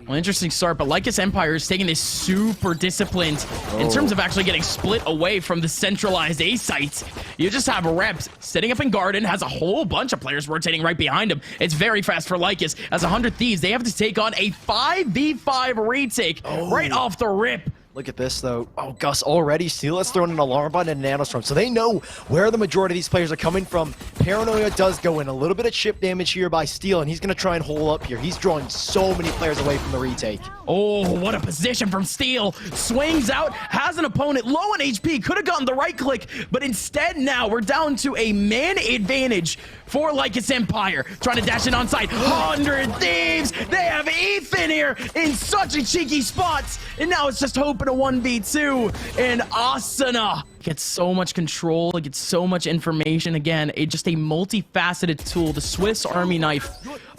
Well, interesting start, but LYCUS Empire is taking this super disciplined in terms of actually getting split away from the centralized A sites. You just have reps setting up in garden, has a whole bunch of players rotating right behind him. It's very fast for LYCUS. As 100 Thieves, they have to take on a 5v5 retake right off the rip. Look at this, though. Oh, Gus already. Steel has thrown an alarm button and Nanostorm, so they know where the majority of these players are coming from. Paranoia does go in. A little bit of chip damage here by Steel, and he's going to try and hole up here. He's drawing so many players away from the retake. Oh, what a position from Steel. Swings out, has an opponent low on HP, could have gotten the right click, but instead now we're down to a man advantage for LYCUS Empire. Trying to dash in on site. 100 Thieves! They have Ethan here in such a cheeky spot, and now it's just hoping a 1v2, and Asuna gets so much control, gets so much information. Again, just a multifaceted tool, the Swiss Army knife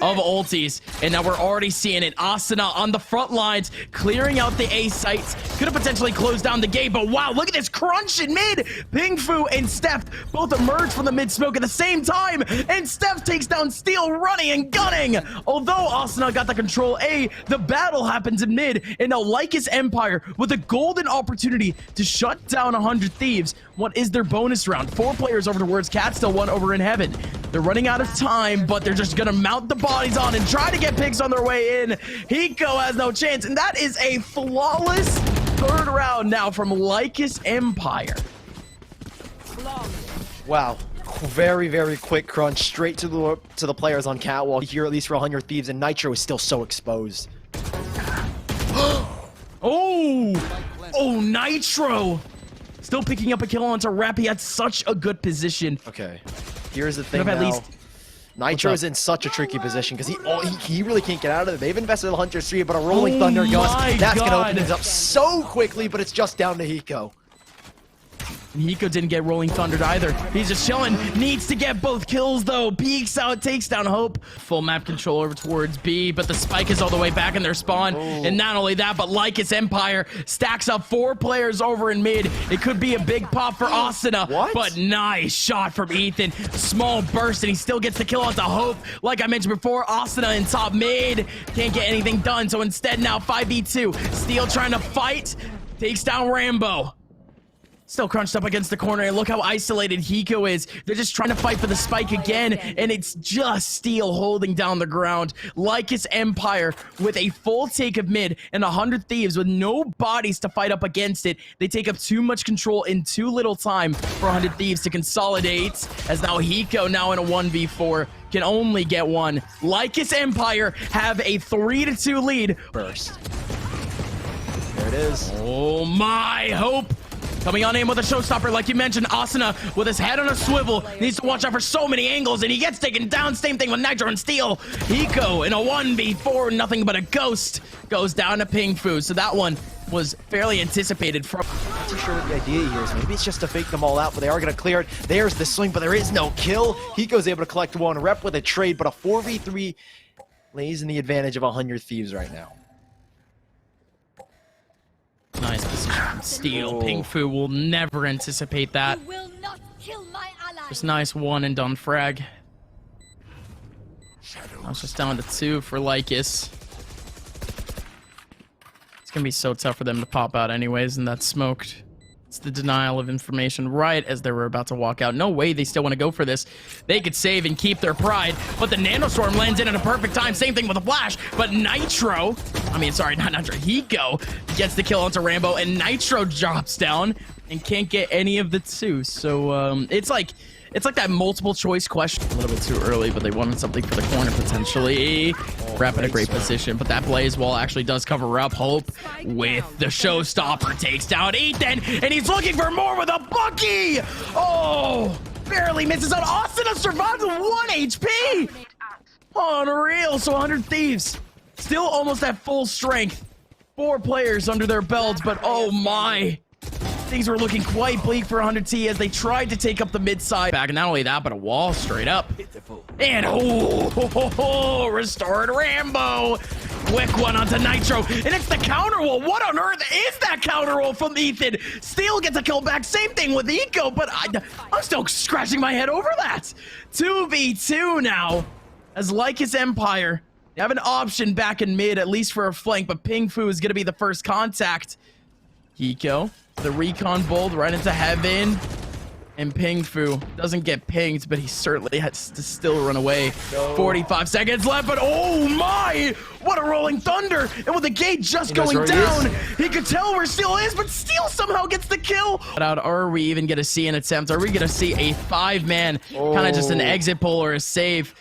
of ultis, and now we're already seeing it. Asuna on the front lines, clearing out the A sites, could have potentially closed down the gate, but wow, look at this crunch in mid. Pingfu and Steph both emerge from the mid smoke at the same time, and Steph takes down Steel running and gunning. Although Asuna got the control A, the battle happens in mid, and now LYCUS Empire with a golden opportunity to shut down 100 Thieves. What is their bonus round? 4 players over towards Cat, still 1 over in heaven. They're running out of time, but they're just gonna mount the bodies on and try to get picks on their way in. Hiko has no chance, and that is a flawless 3rd round now from LYCUS Empire. Wow. Very, very quick crunch straight to the players on Catwalk here, at least for 100 Thieves, and Nitro is still so exposed. Oh, Nitro! Still picking up a kill onto Rap. He had such a good position. Okay, here's the thing now. At least Nitro's in such a tricky position because he really can't get out of it. They've invested in Hunter's 3, but a Rolling Thunder Gus, that's going to open things up so quickly, but it's just down to Hiko. Hiko didn't get Rolling Thundered either. He's just chilling. Needs to get both kills, though. Peeks out, takes down Hope. Full map control over towards B, but the spike is all the way back in their spawn. And not only that, but LYCUS Empire stacks up 4 players over in mid. It could be a big pop for Asuna, but nice shot from Ethan. Small burst, and he still gets the kill onto Hope. Like I mentioned before, Asuna in top mid. Can't get anything done, so instead now 5v2. Steel trying to fight. Takes down Rambo. Still crunched up against the corner, and look how isolated Hiko is. They're just trying to fight for the spike again, and it's just Steel holding down the ground. LYCUS Empire with a full take of mid and 100 Thieves with no bodies to fight up against it. They take up too much control in too little time for 100 Thieves to consolidate, as now Hiko, now in a 1v4, can only get 1. LYCUS Empire have a 3-2 lead. Burst. There it is. Oh my, Hope coming on in with a showstopper, like you mentioned. Asuna with his head on a swivel needs to watch out for so many angles, and he gets taken down. Same thing with Nitro and Steel. Hiko in a 1v4, nothing but a ghost, goes down to Pingfu. So that one was fairly anticipated from. Not too sure what the idea here is. Maybe it's just to fake them all out, but they are going to clear it. There's the swing, but there is no kill. Hiko's able to collect 1 rep with a trade, but a 4v3 lays in the advantage of 100 Thieves right now. Nice position from Steel. Pingfu will never anticipate that. Just nice 1 and done frag. Now it's just down to 2 for LYCUS. It's gonna be so tough for them to pop out anyways, and that's smoked. It's the denial of information right as they were about to walk out. No way they still want to go for this. They could save and keep their pride, but the Nanostorm lands in at a perfect time. Same thing with the flash, but Nitro, Hiko gets the kill onto Rambo, and Nitro drops down and can't get any of the 2. So it's like that multiple choice question. A little bit too early, but they wanted something for the corner potentially. Wrap in a great position, but that Blaze Wall actually does cover up. Hope with the showstopper takes down Ethan, and he's looking for more with a Bucky. Oh, barely misses out. Asuna survives with 1 HP. Unreal. So 100 Thieves still almost at full strength. 4 players under their belts, but oh my. Things were looking quite bleak for 100T as they tried to take up the mid side. Back, and not only that, but a wall straight up. And restored Rambo. Quick 1 onto Nitro, and it's the counter wall. What on earth is that counter wall from Ethan? Steel gets a kill back. Same thing with Hiko, but I'm still scratching my head over that. 2v2 now, as LYCUS Empire They have an option back in mid, at least for a flank, but Ping Fu is going to be the first contact. Hiko, the recon bolt right into heaven. And Ping Fu doesn't get pinged, but he certainly has to still run away. No. 45 seconds left, but oh my! What a rolling thunder! And with the gate just going down, he could tell where Steel is, but Steel somehow gets the kill. Are we even going to see an attempt? Are we going to see a 5-man, kind of just an exit pull or a save?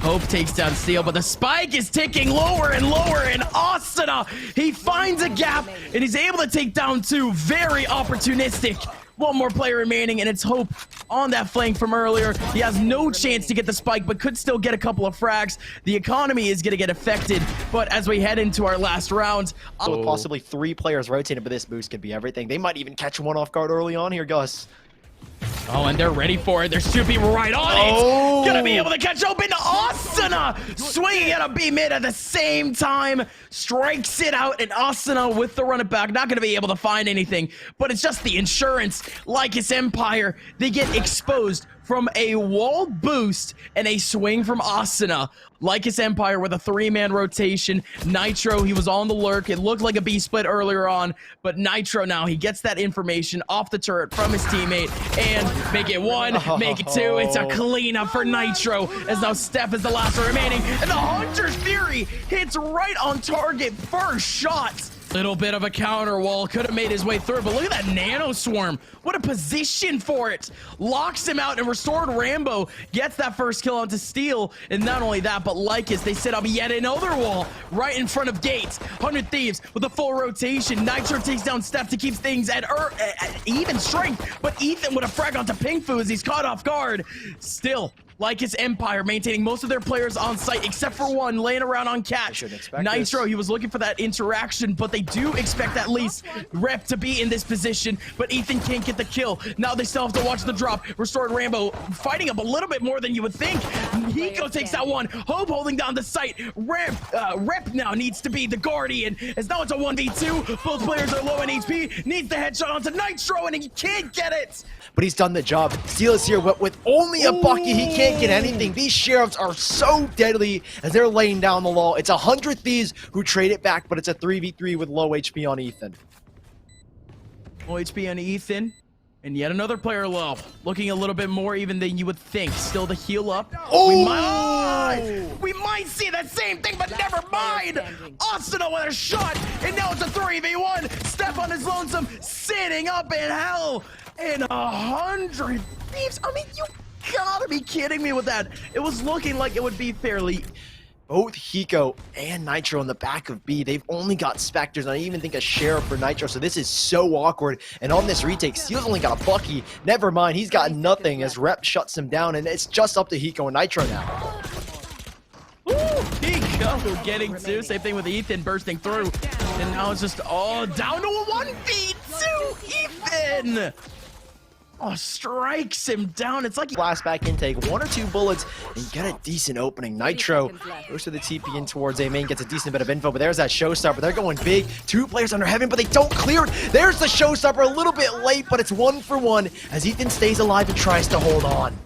Hope takes down Steel, but the spike is ticking lower and lower, and Asuna, he finds a gap, and he's able to take down 2. Very opportunistic. One more player remaining, and it's Hope on that flank from earlier. He has no chance to get the spike, but could still get a couple of frags. The economy is going to get affected, but as we head into our last round... With possibly 3 players rotating, but this boost could be everything. They might even catch one off guard early on here, Gus. Oh, and they're ready for it. There's 2 people right on it. Gonna be able to catch open. Asuna swinging at a B mid at the same time. Strikes it out, and Asuna with the run it back. Not gonna be able to find anything, but it's just the insurance. LYCUS Empire, they get exposed from a wall boost and a swing from Asuna. LYCUS Empire with a 3-man rotation. Nitro, he was on the lurk. It looked like a B split earlier on, but Nitro now, he gets that information off the turret from his teammate and make it 1, make it 2. It's a cleanup for Nitro, as now Steph is the last one remaining, and the Hunter's Fury hits right on target. First shot. Little bit of a counter wall, could have made his way through, but look at that nano swarm. What a position for it. Locks him out, and Restored Rambo gets that first kill onto Steel. And not only that, but LYCUS, they set up yet another wall right in front of Gates. 100 Thieves with a full rotation. Nitro takes down Steph to keep things at even strength, but Ethan with a frag onto Ping Fu as he's caught off guard. Still, LYCUS Empire maintaining most of their players on site, except for one laying around on catch. Nitro, he was looking for that interaction, but they do expect at least Rep to be in this position, but Ethan can't get the kill. Now they still have to watch the drop. Restored Rambo fighting up a little bit more than you would think. Hiko takes that one. Hope holding down the site. Rep now needs to be the Guardian, as now it's a 1v2. Both players are low in HP. Needs the headshot onto Nitro, and he can't get it. But he's done the job. Steel is here with only a bucket. He can't get anything. These Sheriffs are so deadly as they're laying down the law. It's 100 Thieves who trade it back, but it's a 3v3 with low HP on Ethan. Low HP on Ethan. And yet another player low. Looking a little bit more even than you would think. Still to heal up. We might see that same thing, but never mind. Asuna with a shot, and now it's a 3v1. Steph on his lonesome, sitting up in hell. And 100 Thieves. I mean, you gotta be kidding me with that. It was looking like it would be fairly... Both Hiko and Nitro in the back of B, they've only got Spectres, and I even think a Sheriff for Nitro, so this is so awkward. And on this retake, Steel's only got a Bucky. Never mind, he's got nothing as Rep shuts him down, and it's just up to Hiko and Nitro now. Ooh, Hiko getting 2. Same thing with Ethan bursting through. And now it's just down to a 1v2, Ethan! Oh, strikes him down. It's like blast back intake, 1 or 2 bullets, and get a decent opening. Nitro goes to the TP in towards A main, gets a decent bit of info, but there's that showstopper. They're going big. 2 players under heaven, but they don't clear it. There's the showstopper, a little bit late, but it's 1 for 1 as Ethan stays alive and tries to hold on.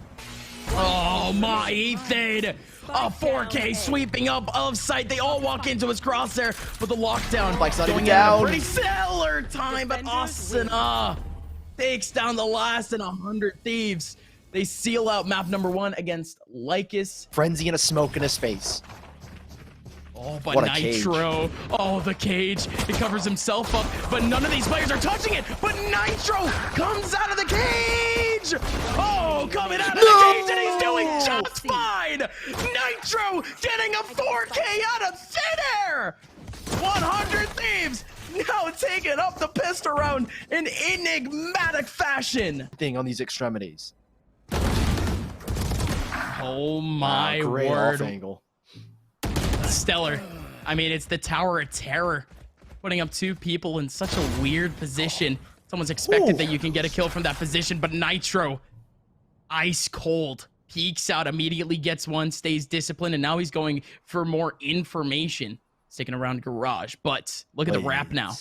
Oh my, Ethan! A 4K sweeping up of sight. They all walk into his crosshair with the lockdown. Like not even going down. Pretty stellar time, but Asuna takes down the last and 100 Thieves. They seal out map number 1 against LYCUS. Frenzy and a smoke in his face. Oh, but Nitro. Oh, the cage. He covers himself up, but none of these players are touching it. But Nitro comes out of the cage. Oh, coming out of the cage, and he's doing just fine. Nitro getting a 4K out of thin air. 100 Thieves now taking up the pistol round in enigmatic fashion. Thing on these extremities. Oh my great word. Off angle. Stellar. I mean, it's the Tower of Terror. Putting up 2 people in such a weird position. Someone's expected that you can get a kill from that position, but Nitro, ice cold. Peeks out, immediately gets 1, stays disciplined, and now he's going for more information. Sticking around garage, but look at the wrap now.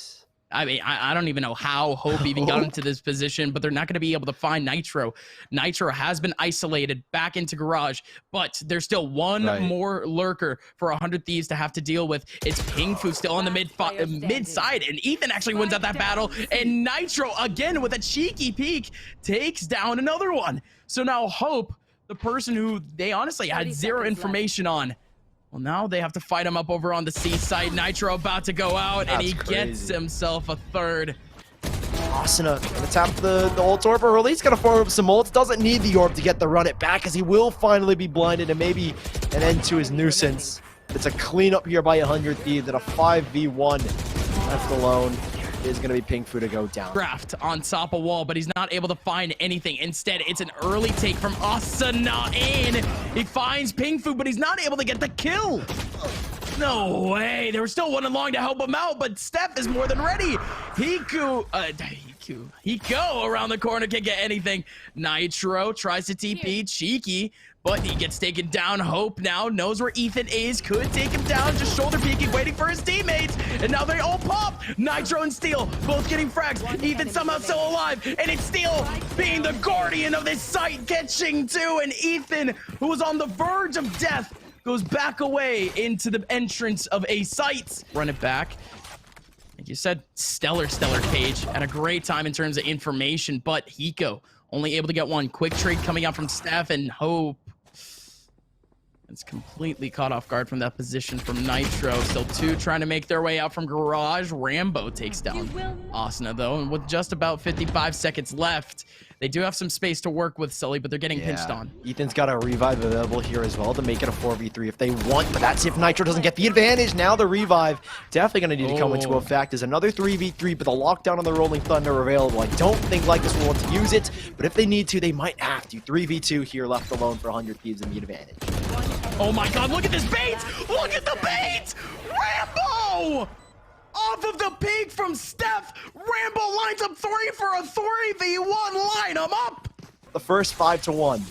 I mean, I don't even know how Hope even got into this position, but they're not going to be able to find Nitro. Nitro has been isolated back into Garage, but there's still one more lurker for 100 Thieves to have to deal with. It's Pingfu still on the mid side, and Ethan actually wins out that battle, and Nitro, again, with a cheeky peek, takes down another one. So now Hope, the person who they honestly had zero information on, well, now they have to fight him up over on the C side. Nitro about to go out, and he gets himself a third. Asuna gonna tap the ult orb, or at least gonna farm up some ults. Doesn't need the orb to get the run it back, as he will finally be blinded, and maybe an end to his nuisance. It's a cleanup here by 100 Thieves, and a 5v1 left alone is going to be Pingfu to go down. Draft on top of wall, but he's not able to find anything. Instead, it's an early take from Asuna in. He finds Pingfu, but he's not able to get the kill. No way. There was still one along to help him out, but Steph is more than ready. Hiko around the corner can't get anything. Nitro tries to TP, cheeky, but he gets taken down. Hope now knows where Ethan is, could take him down, just shoulder peeking, waiting for his teammates, and now they all pop. Nitro and Steel both getting frags. Ethan somehow still alive, and it's Steel being the guardian of this site, catching two, and Ethan, who was on the verge of death, goes back away into the entrance of a site. Run it back. Like you said, stellar cage, and a great time in terms of information, but Hiko only able to get one. Quick trade coming out from Steph, and Hope it's completely caught off guard from that position from Nitro. Still two trying to make their way out from Garage. Rambo takes down Asuna, though, and with just about 55 seconds left, they do have some space to work with, Sully, but they're getting pinched on. Ethan's got a revive available here as well to make it a 4v3 if they want, but that's if Nitro doesn't get the advantage. Now the revive definitely going to need to come into effect. There's another 3v3, but the lockdown on the Rolling Thunder available. I don't think LYCUS will want to use it, but if they need to, they might have to. 3v2 here left alone for 100 Thieves in the advantage. Oh my god, look at this bait! Look at the bait! Rambo! Off of the peak from Steph, Rambo lines up three for a 3v1. Line them up! The first 5-1.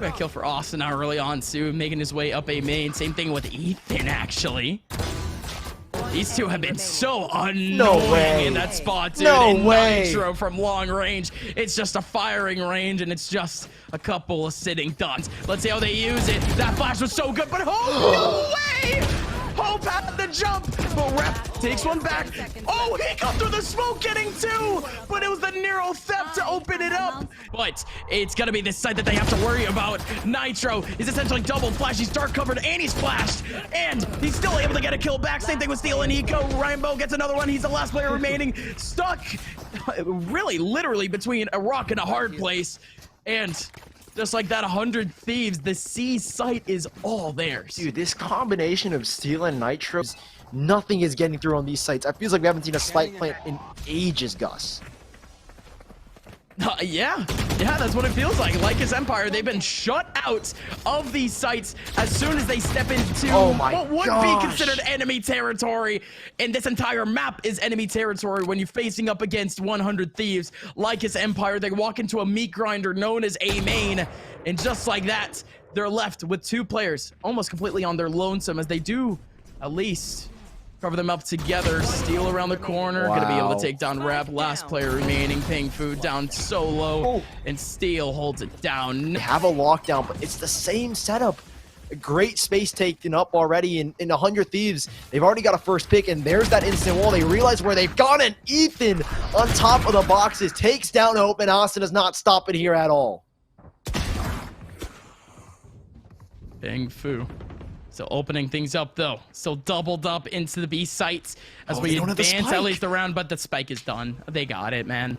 A kill for Asuna early on, too, making his way up A main. Same thing with Ethan, actually. These two have been so annoying in that spot, dude. Nitro from long range. It's just a firing range, and it's just a couple of sitting dots. Let's see how they use it. That flash was so good, but Hope, no way! Hope had the jump, but Rep takes one back. Oh, he got through the smoke getting two, but it was the Nero theft to open it up. But it's gonna be this side that they have to worry about. Nitro is essentially double flash. He's dark covered and he's flashed, and he's still able to get a kill back. Same thing with Steel and Eco. Rambo gets another one. He's the last player remaining, stuck really literally between a rock and a hard place. And just like that, 100 Thieves, the C site is all theirs. Dude, this combination of Steel and Nitro, nothing is getting through on these sites. I feel like we haven't seen a spike plant in ages, Gus. Yeah, that's what it feels like. LYCUS Empire, they've been shut out of these sites as soon as they step into what would be considered enemy territory. And this entire map is enemy territory when you're facing up against 100 Thieves. LYCUS Empire, they walk into a meat grinder known as A main, and just like that, they're left with two players almost completely on their lonesome, as they do at least cover them up together. Steel around the corner, gonna be able to take down Rep. Last player remaining, Pingfu down so low, and Steel holds it down. They have a lockdown, but it's the same setup. A great space taken up already in 100 Thieves. They've already got a first pick, and there's that instant wall. They realize where they've gone, and Ethan on top of the boxes takes down Hope, and Austin does not stop it here at all. Pingfu. So opening things up, though. Still doubled up into the B sites as we advance at least around, but the spike is done. They got it, man.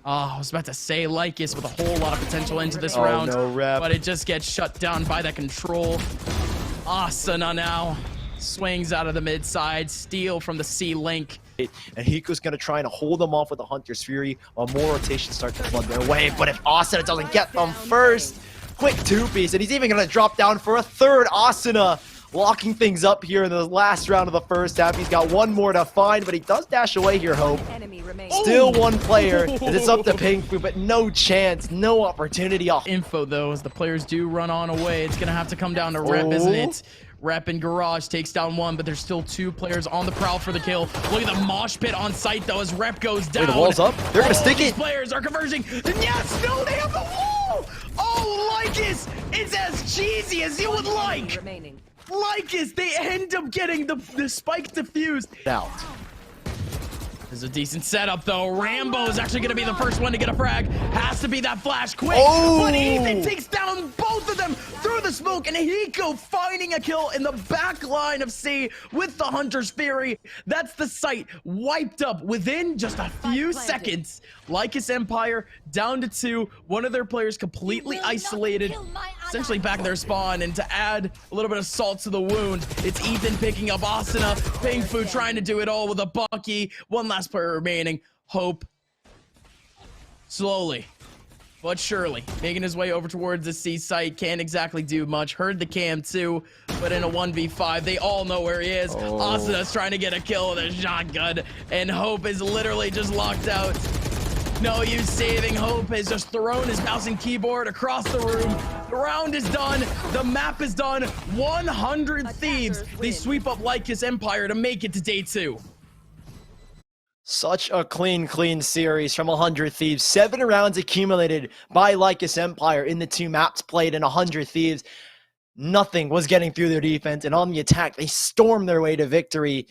Oh, I was about to say LYCUS with a whole lot of potential into this round, but it just gets shut down by that control. Asuna now swings out of the mid side. Steel from the C link. And Hiko's going to try and hold them off with the Hunter's Fury while more rotations start to flood their way. But if Asuna doesn't get them first, quick two-piece, and he's even going to drop down for a third. Asuna locking things up here in the last round of the first half. He's got one more to find, but he does dash away here, Hope. Still one player, and it's up to Pingfu, but no chance, no opportunity. Info, though, as the players do run on away. It's going to have to come down to Rep, isn't it? Rep and Garage takes down one, but there's still 2 players on the prowl for the kill. Look at the mosh pit on site, though, as Rep goes down. Wait, the wall's up. They're gonna stick These it. players are converging. And yes, no, they have the wall. Oh, LYCUS, it's as cheesy as you would like. LYCUS, they end up getting the spike defused. Out. This is a decent setup, though. Rambo is actually going to be the first one to get a frag. Has to be that flash quick. Oh! But Ethan takes down both of them through the smoke, and Hiko finding a kill in the back line of C with the Hunter's Fury. That's the site wiped up within just a few seconds. LYCUS Empire down to 2. One of their players completely isolated, essentially back in their spawn. And to add a little bit of salt to the wound, it's Ethan picking up Asuna. Ping Fu trying to do it all with a Bucky. One last player remaining. Hope slowly but surely making his way over towards the C site. Can't exactly do much. Heard the cam too, but in a 1v5 they all know where he is. Asuna's trying to get a kill with a shotgun, and Hope is literally just locked out. No use saving. Hope has just thrown his mouse and keyboard across the room. The round is done. The map is done. 100 Thieves. They sweep up LYCUS Empire to make it to day 2. Such a clean series from 100 Thieves. 7 rounds accumulated by LYCUS Empire in the 2 maps played in 100 Thieves. Nothing was getting through their defense, and on the attack, they stormed their way to victory.